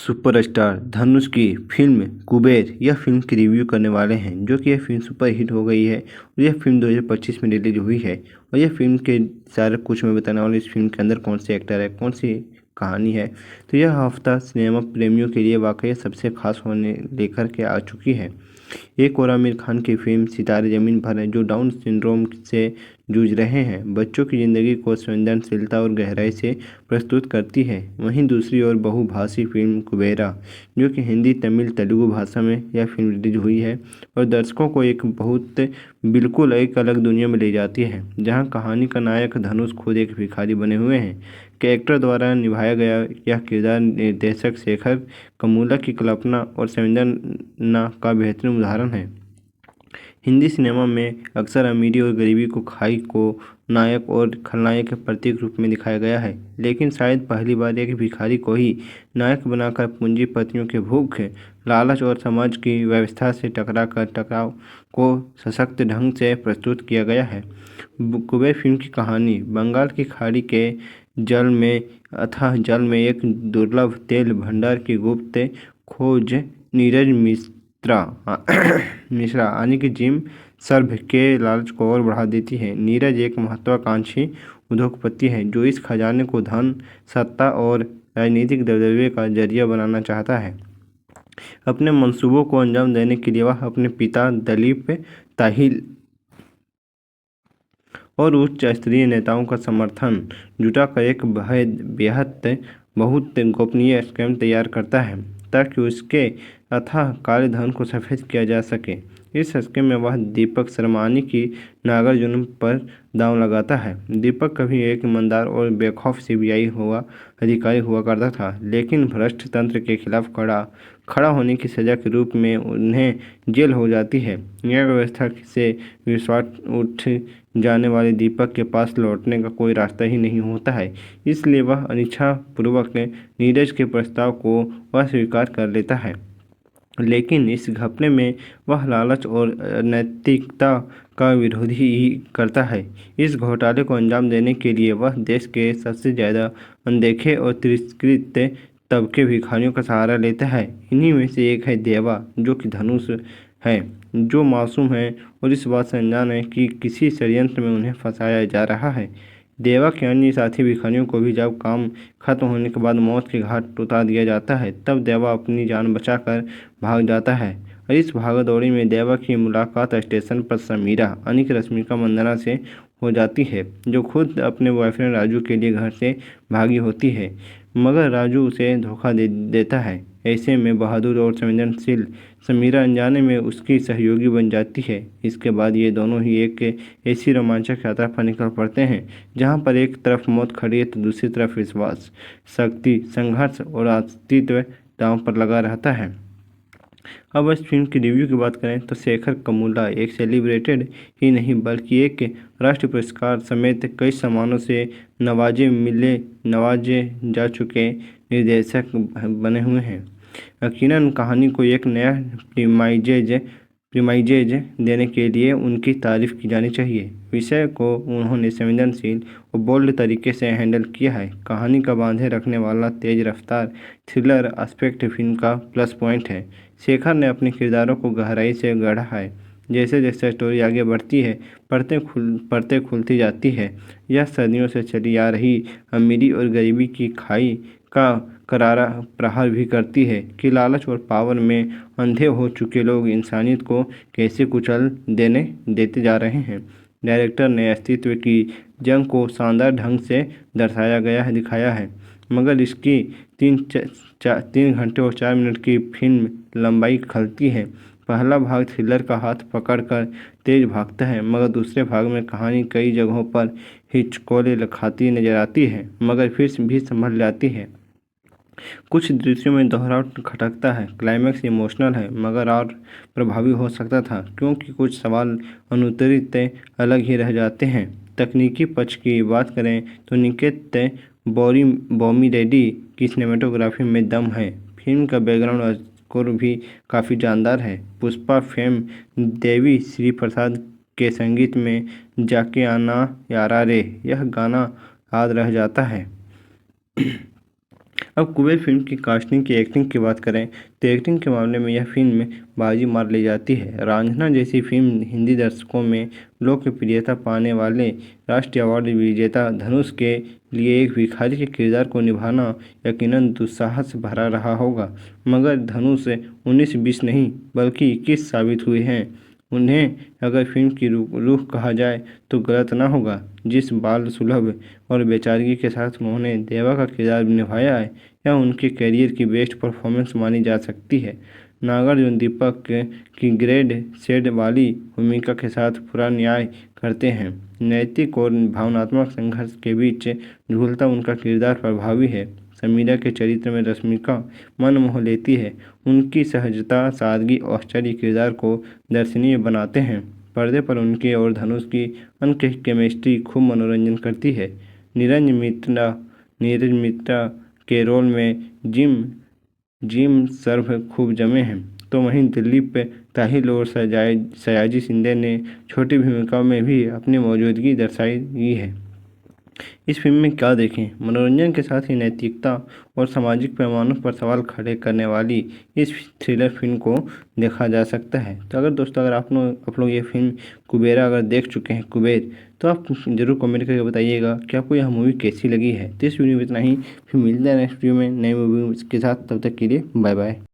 Superstar धनुष की film Kuber यह film की रिव्यू करने वाले हैं, जो कि यह फिल्म सुपर हिट हो गई है और यह फिल्म 2025 में रिलीज हुई है। और यह फिल्म के सारा कुछ मैं बताने वाला हूँ। इस फिल्म के अंदर कौन से एक्टर है, कौन सी कहानी है। तो यह हफ्ता सिनेमा प्रेमियों के लिए वाकई सबसे खास होने लेकर के आ चुकी है। एक और आमिर खान की फिल्म सितारे ज़मीन पर हैं, जो डाउन सिंड्रोम से जूझ रहे हैं बच्चों की ज़िंदगी को संवेदनशीलता और गहराई से प्रस्तुत करती है। वहीं दूसरी ओर बहुभाषी फिल्म कुबेरा, जो कि हिंदी, तमिल, तेलुगु भाषा में यह फिल्म रिलीज हुई है और दर्शकों को बिल्कुल एक अलग दुनिया में ले जाती है, जहां कहानी का नायक धनुष खुद एक भिखारी बने हुए हैं। कैरेक्टर द्वारा निभाया गया यह किरदार निर्देशक शेखर कमुला की कल्पना और संवेदना का बेहतरीन उदाहरण है। हिंदी सिनेमा में अक्सर अमीरी और गरीबी को खाई को नायक और खलनायक के प्रतीक रूप में दिखाया गया है, लेकिन शायद पहली बार एक भिखारी को ही नायक बनाकर पूंजीपतियों के भूख, लालच और समाज की व्यवस्था से टकराव को सशक्त ढंग से प्रस्तुत किया गया है। कुबेर फिल्म की कहानी बंगाल की खाड़ी के अथाह जल में एक दुर्लभ तेल भंडार की गुप्त खोज नीरज मिश्रा यानी कि जिम सर्भ के लालच को और बढ़ा देती है। नीरज एक महत्वाकांक्षी उद्योगपति है, जो इस खजाने को धन, सत्ता और राजनीतिक दबदबे का जरिया बनाना चाहता है। अपने मंसूबों को अंजाम देने के लिए वह अपने पिता दलीप ताहिल और उच्च स्तरीय नेताओं का समर्थन जुटाकर एक बहुत गोपनीय स्कीम तैयार करता है, ताकि उसके अथाह काले धन को सफ़ेद किया जा सके। इस स्कीम में वह दीपक सरमानी की नागार्जुन पर दांव लगाता है। दीपक कभी एक ईमानदार और बेखौफ सीबीआई अधिकारी हुआ करता था, लेकिन भ्रष्ट तंत्र के खिलाफ खड़ा होने की सजा के रूप में उन्हें जेल हो जाती है। न्याय व्यवस्था से विश्वास उठ जाने वाले दीपक के पास लौटने का कोई रास्ता ही नहीं होता है, इसलिए वह अनिच्छापूर्वक नीरज के प्रस्ताव को अस्वीकार कर लेता है। लेकिन इस घपले में वह लालच और नैतिकता का विरोध ही करता है। इस घोटाले को अंजाम देने के लिए वह देश के सबसे ज़्यादा अनदेखे और तिरस्कृत तबके भिखारियों का सहारा लेता है। इन्हीं में से एक है देवा, जो कि धनुष है, जो मासूम है और इस बात से अनजान है कि किसी षड्यंत्र में उन्हें फंसाया जा रहा है। देवा के अन्य साथी भिखारियों को भी जब काम खत्म होने के बाद मौत के घाट उतार दिया जाता है, तब देवा अपनी जान बचाकर भाग जाता है। और इस भागदौड़ी में देवा की मुलाकात स्टेशन पर समीरा यानी कि रश्मिका मंदाना से हो जाती है, जो खुद अपने बॉयफ्रेंड राजू के लिए घर से भागी होती है, मगर राजू उसे धोखा दे देता है। ऐसे में बहादुर और संवेदनशील समीरा अनजाने में उसकी सहयोगी बन जाती है। इसके बाद ये दोनों ही एक ऐसी रोमांचक यात्रा पर निकल पड़ते हैं, जहाँ पर एक तरफ मौत खड़ी है तो दूसरी तरफ विश्वास, शक्ति, संघर्ष और अस्तित्व दांव पर लगा रहता है। अब इस फिल्म की रिव्यू की बात करें तो शेखर कमुला एक सेलिब्रेटेड ही नहीं बल्कि एक राष्ट्रीय पुरस्कार समेत कई सम्मानों से नवाजे जा चुके निर्देशक बने हुए हैं। यकीनन कहानी को एक नया प्रीमाइजेज देने के लिए उनकी तारीफ की जानी चाहिए। विषय को उन्होंने संवेदनशील और बोल्ड तरीके से हैंडल किया है। कहानी का बांधे रखने वाला तेज रफ्तार थ्रिलर एस्पेक्ट फिल्म का प्लस पॉइंट है। शेखर ने अपने किरदारों को गहराई से गढ़ा है। जैसे जैसे स्टोरी आगे बढ़ती है, परतें खुलती जाती है। यह सदियों से चली आ रही अमीरी और गरीबी की खाई का करारा प्रहार भी करती है कि लालच और पावर में अंधे हो चुके लोग इंसानियत को कैसे कुचल देते जा रहे हैं। डायरेक्टर ने अस्तित्व की जंग को शानदार ढंग से दिखाया है, मगर इसकी 3 घंटे और 4 मिनट की फिल्म लंबाई खलती है। पहला भाग थ्रिलर का हाथ पकड़कर तेज भागता है, मगर दूसरे भाग में कहानी कई जगहों पर हिचकोले खाती नजर आती है, मगर फिर भी संभल जाती है। कुछ दृश्यों में दोहराव खटकता है। क्लाइमैक्स इमोशनल है, मगर और प्रभावी हो सकता था, क्योंकि कुछ सवाल अनुत्तरित अलग ही रह जाते हैं। तकनीकी पक्ष की बात करें तो निकेत बॉमी रेड्डी की सिनेमेटोग्राफी में दम है। फिल्म का बैकग्राउंड स्कोर भी काफ़ी जानदार है। पुष्पा फेम देवी श्री प्रसाद के संगीत में जाके आना यारा रे यह गाना याद रह जाता है। अब कुबेर फिल्म की कास्टिंग की एक्टिंग की बात करें तो एक्टिंग के मामले में यह फिल्म बाजी मार ले जाती है। रांझना जैसी फिल्म हिंदी दर्शकों में लोकप्रियता पाने वाले राष्ट्रीय अवार्ड विजेता धनुष के लिए एक भिखारी के किरदार को निभाना यकीनन दुस्साहस भरा रहा होगा, मगर धनुष 19-20 नहीं बल्कि 21 साबित हुए हैं। उन्हें अगर फिल्म की रूह कहा जाए तो गलत ना होगा। जिस बाल सुलभ और बेचारगी के साथ उन्होंने देवा का किरदार निभाया है, यह उनके करियर की बेस्ट परफॉर्मेंस मानी जा सकती है। नागार्जुन दीपक की ग्रेड शेड वाली भूमिका के साथ पूरा न्याय करते हैं। नैतिक और भावनात्मक संघर्ष के बीच झूलता उनका किरदार प्रभावी है। समीरा के चरित्र में रश्मिका मन मोह लेती है। उनकी सहजता, सादगी और आश्चर्य किरदार को दर्शनीय बनाते हैं। पर्दे पर उनके और धनुष की उनकी केमिस्ट्री खूब मनोरंजन करती है। नीरज मित्रा के रोल में जिम सर्व खूब जमे हैं, तो वहीं दिलीप ताहिल और सयाजी शिंदे ने छोटी भूमिकाओं में भी अपनी मौजूदगी दर्शाई है। इस फिल्म में क्या देखें? मनोरंजन के साथ ही नैतिकता और सामाजिक पैमानों पर सवाल खड़े करने वाली इस थ्रिलर फिल्म को देखा जा सकता है। तो अगर दोस्तों, अगर आप लोग ये फिल्म कुबेरा अगर देख चुके हैं कुबेर, तो आप ज़रूर कमेंट करके बताइएगा कि आपको यह मूवी कैसी लगी है। तो इस वीडियो में इतना ही, फिर मिलते हैं नेक्स्ट वीडियो में नई मूवी के साथ। तब तक के लिए बाय बाय।